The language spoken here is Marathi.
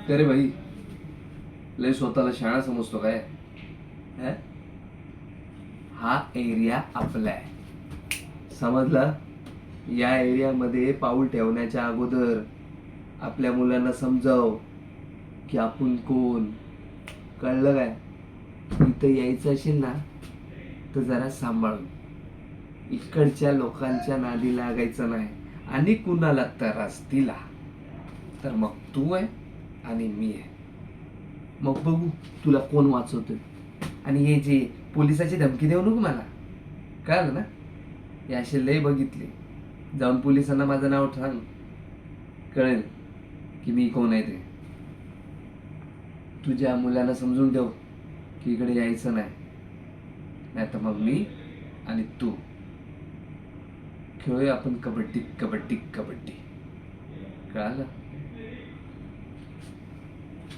अरे भाई, लय स्वतःला शाळा समजतो काय? हे? हा एरिया आपला आहे, समजला? या एरियामध्ये पाऊल ठेवण्याच्या अगोदर आपल्या मुलांना समजाव की आपण कोण. कळलं काय? इथं यायचं असेल ना तर जरा सांभाळून, इकडच्या लोकांच्या नादी लागायचं नाही. आणि कुणाला त्रास दिला तर मग तू आहे आणि मी आहे. मग बघू तुला कोण वाचवतोय. आणि हे जे पोलिसाची धमकी देऊ नको मला, कळलं ना? हे असे लय बघितले. जाऊन पोलिसांना माझं नाव सांग, कळेल की मी कोण आहे ते. तुझ्या मुलांना समजून ठेव की इकडे यायचं नाही, नाही तर मग मी आणि तू खेळूया आपण कबड्डी कबड्डी कबड्डी. कळालं?